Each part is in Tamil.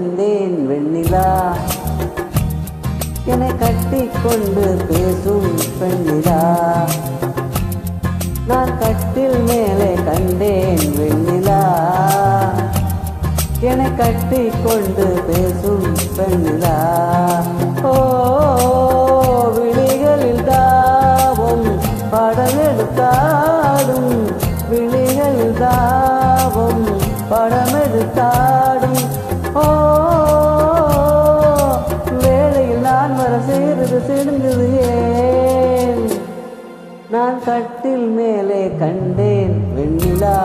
கண்டேன் வெண்ணிலா என்னை கட்டிக்கொண்டு பேசும் பெண்ணிலா நான் கட்டில் மேலே கண்டேன் வெண்ணிலா என்னை கட்டிக்கொண்டு பேசும் பெண்ணிலா ஓ விழிகளில் தாவும் படமெடுத்தாடும் விழிகளில் தாவும் படமெடுத்தாடும் ஓ வேளையில் நான் வர சேருது சிடுங்குது ஏன் நான் கட்டில் மேலே கண்டேன் வெண்ணிலா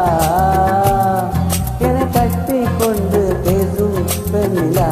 என்னை கட்டிக்கொண்டு பேசும் பெண்ணிலா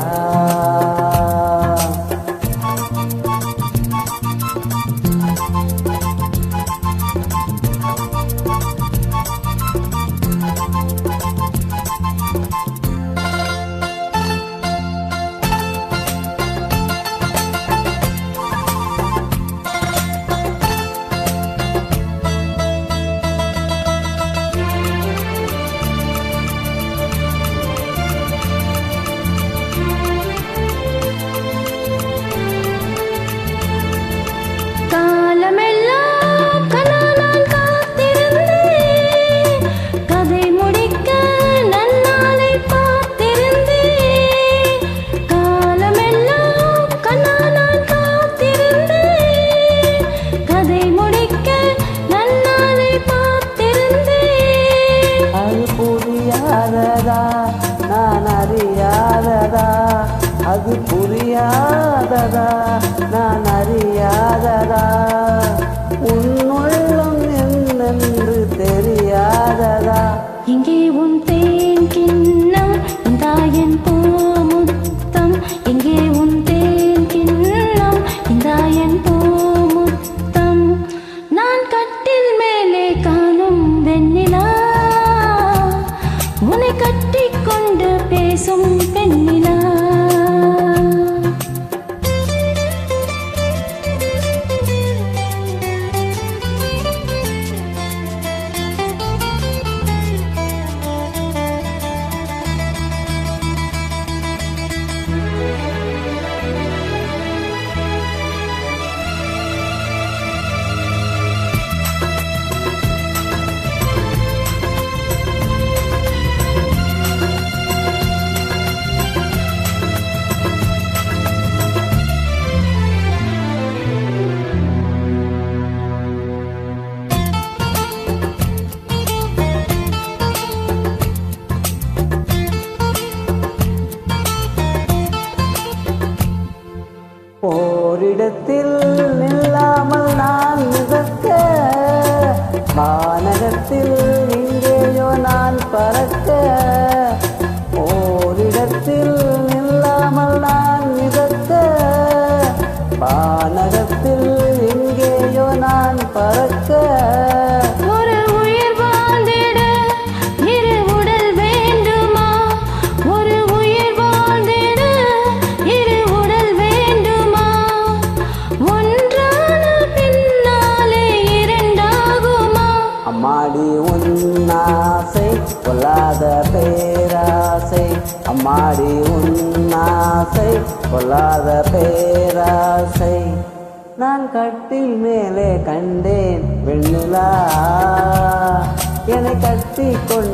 நான் அறியாததா அது புரியாததா நான் அறியாததா உன்னுள்ளம் என்னென்று தெரியாததா இங்கே உன் தேன் கிண்ணம் இந்தாயன் பூமுத்தம் இங்கே உன் தேன் கிண்ணம் இந்தாயன் பூமுத்தம் நான் கட்டில் மேலே காணும் வெண்ணிலா உன்னை கட்டிக்கொண்டு பேசும் பெண்ணிலா ஓரிடத்தில் நில்லாமல் நான் மிதக்க வானகத்தில் இங்கேயோ நான் பறக்க ஓரிடத்தில் நில்லாமல் நான் மிதக்க வானகத்தில் இங்கேயோ நான் பறக்க அம்மாடி உன்னாசை கொள்ளாத பேராசை அம்மாடி உன்னாசை கொள்ளாத பேராசை நான் கட்டில் மேலே கண்டேன் வெண்ணிலா என்னை கட்டிக்கொண்டு